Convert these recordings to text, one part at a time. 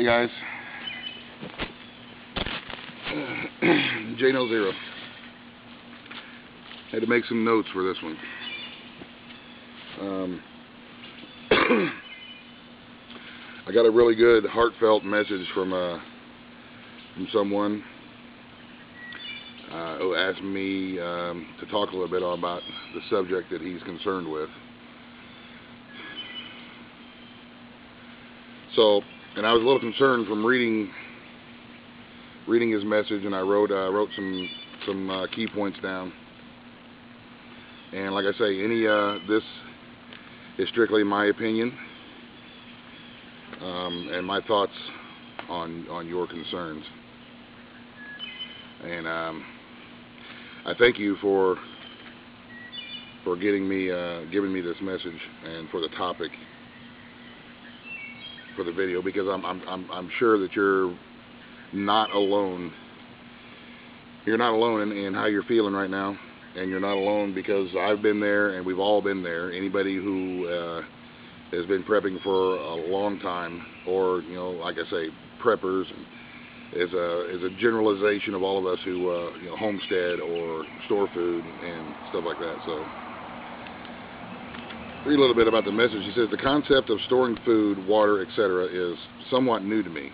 Hey guys, J0. Had to make some notes for this one. I got a really good, heartfelt message from someone who asked me to talk a little bit about the subject that he's concerned with. So, and I was a little concerned from reading his message, and I wrote some key points down. And like I say, this is strictly my opinion and my thoughts on your concerns. And I thank you for giving me this message and for the topic for the video, because I'm sure that you're not alone. You're not alone in how you're feeling right now, and you're not alone because I've been there, and we've all been there. Anybody who has been prepping for a long time, or like I say, preppers, is a generalization of all of us who homestead or store food and stuff like that. So, read a little bit about the message. He says, the concept of storing food, water, etc. is somewhat new to me.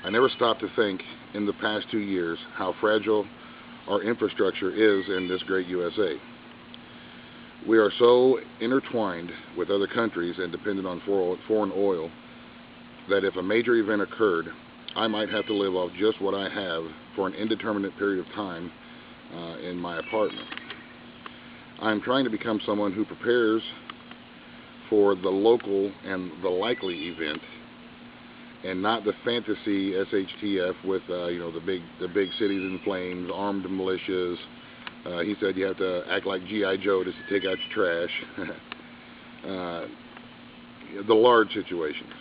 I never stopped to think in the past 2 years how fragile our infrastructure is in this great USA. We are so intertwined with other countries and dependent on foreign oil that if a major event occurred, I might have to live off just what I have for an indeterminate period of time in my apartment. I'm trying to become someone who prepares for the local and the likely event, and not the fantasy SHTF with the big cities in flames, armed militias. He said you have to act like G.I. Joe just to take out your trash. The large situations.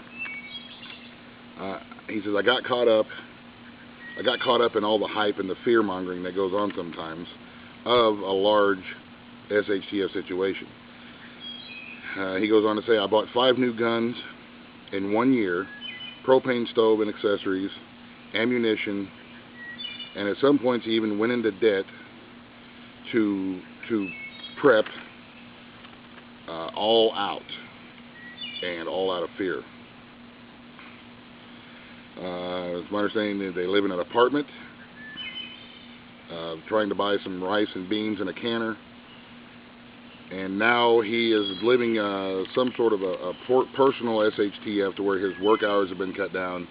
He says I got caught up in all the hype and the fear mongering that goes on sometimes of a large SHTF situation. He goes on to say, I bought 5 new guns in 1 year, propane stove and accessories, ammunition, and at some points he even went into debt to prep all out, and all out of fear. It's my understanding that they live in an apartment, trying to buy some rice and beans in a canner. And now he is living some sort of a personal SHTF to where his work hours have been cut down,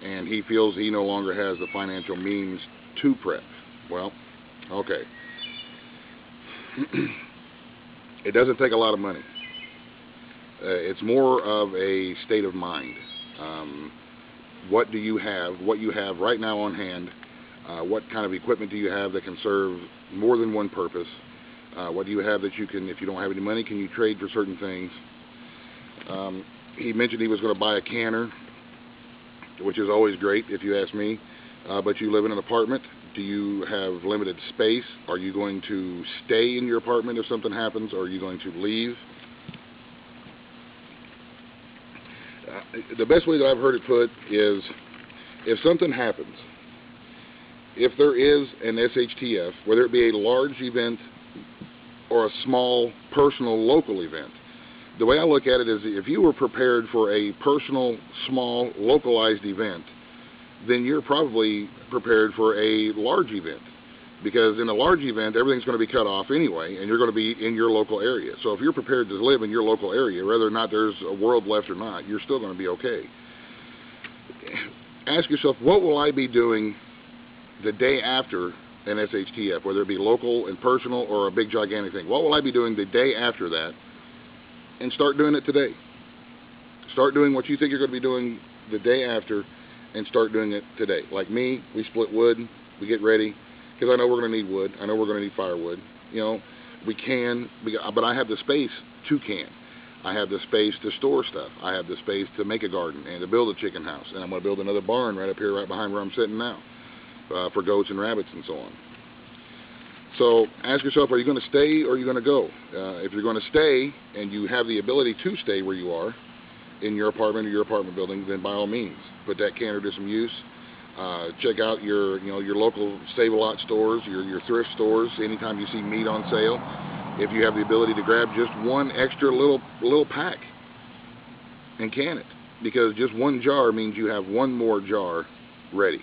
and he feels he no longer has the financial means to prep. Well, okay. It doesn't take a lot of money. It's more of a state of mind. What do you have? What you have right now on hand? What kind of equipment do you have that can serve more than one purpose? What do you have that you can, if you don't have any money, can you trade for certain things? He mentioned he was going to buy a canner, which is always great if you ask me. But you live in an apartment. Do you have limited space? Are you going to stay in your apartment if something happens, or are you going to leave? The best way that I've heard it put is, if something happens, if there is an SHTF, whether it be a large event or a small, personal, local event. The way I look at it is, if you were prepared for a personal, small, localized event, then you're probably prepared for a large event. Because in a large event, everything's going to be cut off anyway, and you're going to be in your local area. So if you're prepared to live in your local area, whether or not there's a world left or not, you're still going to be okay. Ask yourself, what will I be doing the day after an SHTF, whether it be local and personal or a big gigantic thing? What will I be doing the day after that? And start doing it today. Start doing what you think you're going to be doing the day after, and start doing it today. Like me, we split wood, we get ready, because I know we're going to need wood, I know we're going to need firewood. We can, but I have the space to can. I have the space to store stuff. I have the space to make a garden and to build a chicken house. And I'm going to build another barn right up here, right behind where I'm sitting now. For goats and rabbits and so on. So ask yourself, are you going to stay or are you going to go? If you're going to stay and you have the ability to stay where you are, in your apartment or your apartment building, then by all means, put that canner to some use. Check out your local Save-A-Lot stores, your thrift stores. Anytime you see meat on sale, if you have the ability to grab just one extra little pack and can it, because just one jar means you have one more jar ready.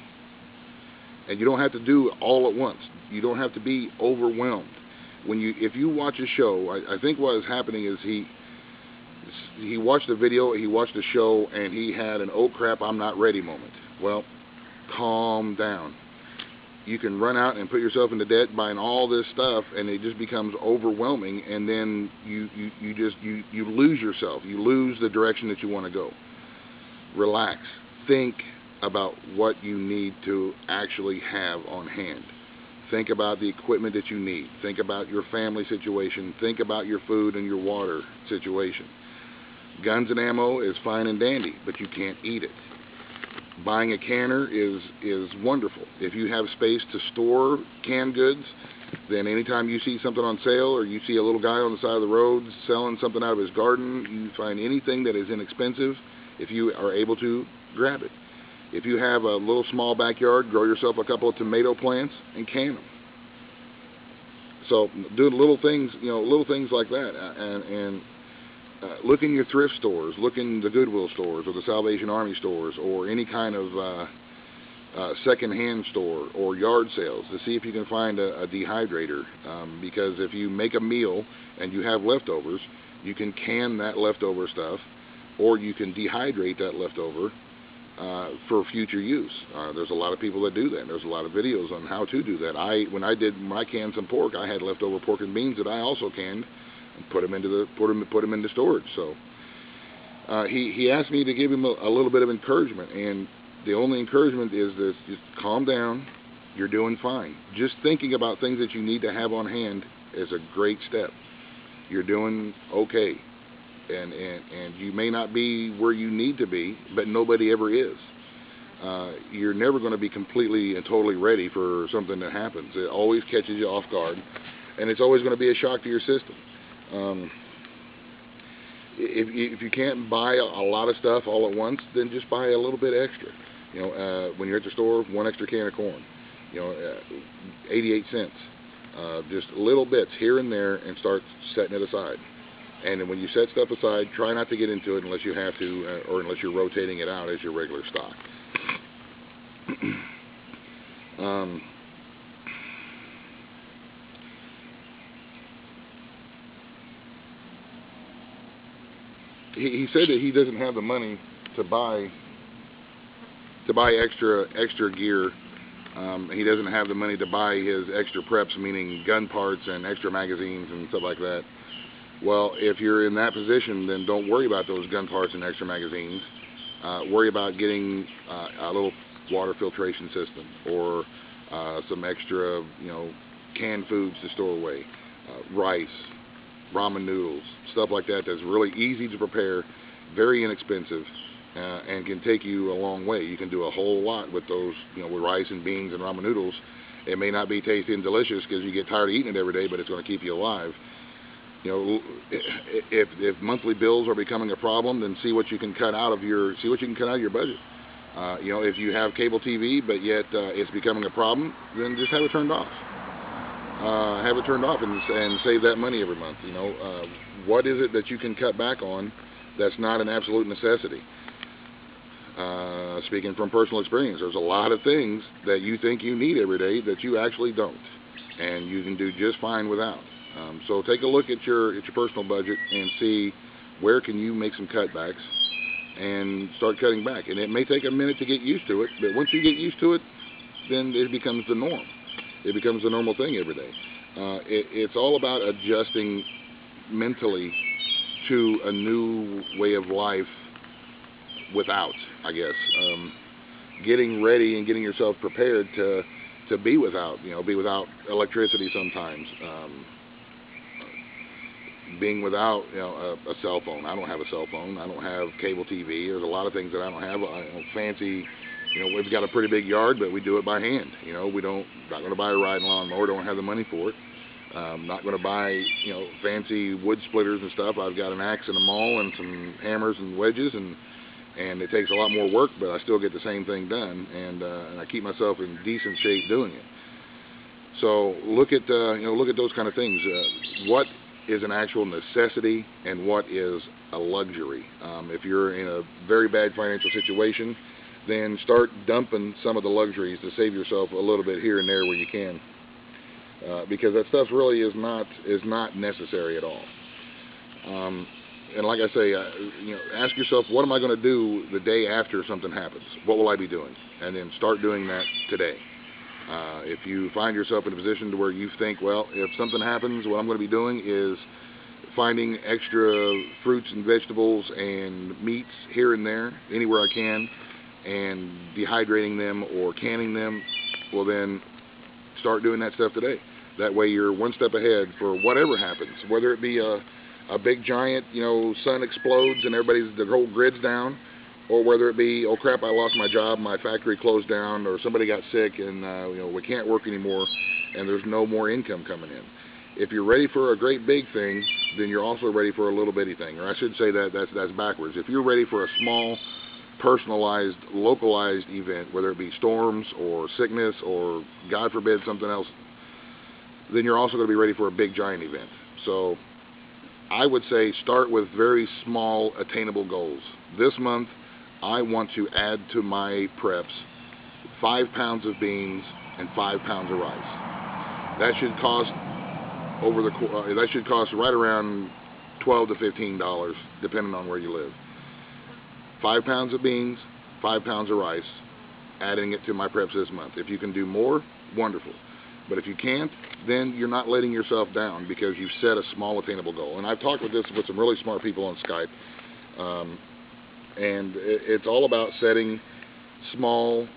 And you don't have to do it all at once. You don't have to be overwhelmed. If you watch a show, I think what is happening is he watched a video, he watched a show, and he had an "oh crap, I'm not ready" moment. Well, calm down. You can run out and put yourself into debt buying all this stuff, and it just becomes overwhelming, and then you lose yourself. You lose the direction that you want to go. Relax. Think about what you need to actually have on hand. Think about the equipment that you need. Think about your family situation. Think about your food and your water situation. Guns and ammo is fine and dandy, but you can't eat it. Buying a canner is wonderful. If you have space to store canned goods, then anytime you see something on sale, or you see a little guy on the side of the road selling something out of his garden, you find anything that is inexpensive, if you are able to, grab it. If you have a little small backyard, grow yourself a couple of tomato plants and can them. So doing little things like that, look in your thrift stores, look in the Goodwill stores or the Salvation Army stores or any kind of second-hand store or yard sales to see if you can find a dehydrator, because if you make a meal and you have leftovers, you can can that leftover stuff, or you can dehydrate that leftover for future use. There's a lot of people that do that. There's a lot of videos on how to do that. When I canned some pork, I had leftover pork and beans that I also canned and put them into storage. So he asked me to give him a little bit of encouragement, and the only encouragement is this: just calm down. You're doing fine. Just thinking about things that you need to have on hand is a great step. You're doing okay. And you may not be where you need to be, but nobody ever is. You're never going to be completely and totally ready for something that happens. It always catches you off guard, and it's always going to be a shock to your system. If you can't buy a lot of stuff all at once, then just buy a little bit extra. When you're at the store, one extra can of corn, 88 cents. Just little bits here and there, and start setting it aside. And when you set stuff aside, try not to get into it unless you have to, or unless you're rotating it out as your regular stock. He said that he doesn't have the money to buy extra gear. He doesn't have the money to buy his extra preps, meaning gun parts and extra magazines and stuff like that. Well, if you're in that position, then don't worry about those gun parts and extra magazines. Worry about getting a little water filtration system, or some extra, canned foods to store away, rice, ramen noodles, stuff like that. That's really easy to prepare, very inexpensive, and can take you a long way. You can do a whole lot with those, with rice and beans and ramen noodles. It may not be tasty and delicious because you get tired of eating it every day, but it's going to keep you alive. If monthly bills are becoming a problem, then see what you can cut out of your budget. If you have cable TV, but yet it's becoming a problem, then just have it turned off. Have it turned off and save that money every month. What is it that you can cut back on that's not an absolute necessity? Speaking from personal experience, there's a lot of things that you think you need every day that you actually don't, and you can do just fine without. So take a look at your personal budget and see where can you make some cutbacks and start cutting back. And it may take a minute to get used to it, but once you get used to it, then it becomes the norm. It becomes the normal thing every day. It's all about adjusting mentally to a new way of life without, I guess. Getting ready and getting yourself prepared to be without electricity sometimes. Being without a cell phone. I don't have a cell phone. I don't have cable TV. There's a lot of things that I don't have. Fancy, we've got a pretty big yard, but we do it by hand. We not going to buy a riding lawnmower. Don't have the money for it. I'm not going to buy, fancy wood splitters and stuff. I've got an axe and a maul and some hammers and wedges, and it takes a lot more work, but I still get the same thing done, and I keep myself in decent shape doing it. So look at look at those kind of things. What is an actual necessity and what is a luxury? If you're in a very bad financial situation, then start dumping some of the luxuries to save yourself a little bit here and there where you can, because that stuff really is not necessary at all. And like I say, ask yourself, what am I going to do the day after something happens? What will I be doing? And then start doing that today. If you find yourself in a position to where you think, well, if something happens, what I'm going to be doing is finding extra fruits and vegetables and meats here and there, anywhere I can, and dehydrating them or canning them, well then start doing that stuff today. That way you're one step ahead for whatever happens, whether it be a big giant, sun explodes and the whole grid's down, or whether it be, oh crap, I lost my job, my factory closed down, or somebody got sick and we can't work anymore and there's no more income coming in. If you're ready for a great big thing, then you're also ready for a little bitty thing. Or I should say that's backwards. If you're ready for a small, personalized, localized event, whether it be storms or sickness or God forbid something else, then you're also going to be ready for a big giant event. So I would say start with very small attainable goals. This month I want to add to my preps 5 pounds of beans and 5 pounds of rice. That should cost right around $12 to $15 depending on where you live. 5 pounds of beans, 5 pounds of rice, adding it to my preps this month. If you can do more, wonderful. But if you can't, then you're not letting yourself down because you've set a small attainable goal. And I've talked with some really smart people on Skype. And it's all about setting small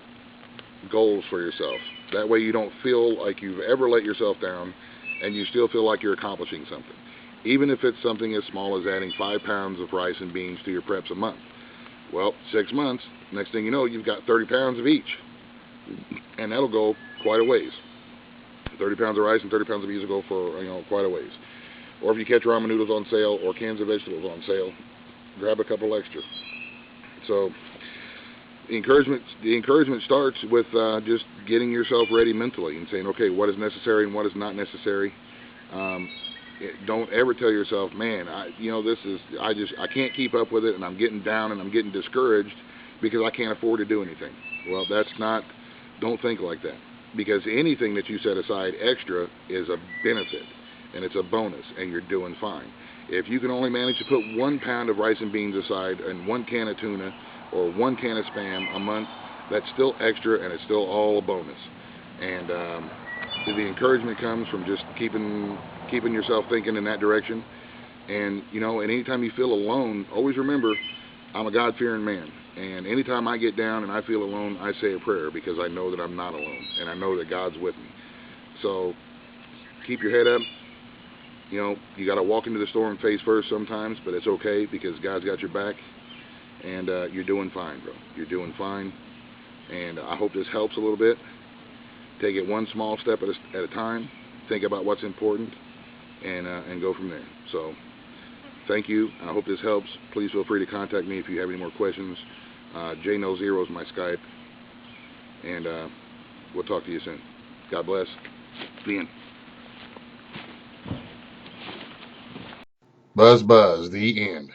goals for yourself. That way you don't feel like you've ever let yourself down and you still feel like you're accomplishing something. Even if it's something as small as adding 5 pounds of rice and beans to your preps a month. Well, 6 months, next thing you know, you've got 30 pounds of each. And that'll go quite a ways. 30 pounds of rice and 30 pounds of beans will go for quite a ways. Or if you catch ramen noodles on sale or cans of vegetables on sale, grab a couple extra. So the encouragement starts with just getting yourself ready mentally and saying, okay, what is necessary and what is not necessary. Don't ever tell yourself, man, I can't keep up with it and I'm getting down and I'm getting discouraged because I can't afford to do anything. Well, don't think like that, because anything that you set aside extra is a benefit and it's a bonus and you're doing fine. If you can only manage to put 1 pound of rice and beans aside and 1 can of tuna or 1 can of Spam a month, that's still extra and it's still all a bonus. And the encouragement comes from just keeping yourself thinking in that direction. And anytime you feel alone, always remember, I'm a God-fearing man. And anytime I get down and I feel alone, I say a prayer because I know that I'm not alone and I know that God's with me. So keep your head up. You got to walk into the storm face first sometimes, but it's okay because God's got your back, and you're doing fine, bro. You're doing fine, and I hope this helps a little bit. Take it one small step at a time. Think about what's important, and go from there. So thank you. I hope this helps. Please feel free to contact me if you have any more questions. JNo0 is my Skype, and we'll talk to you soon. God bless. The end. Buzz, the end.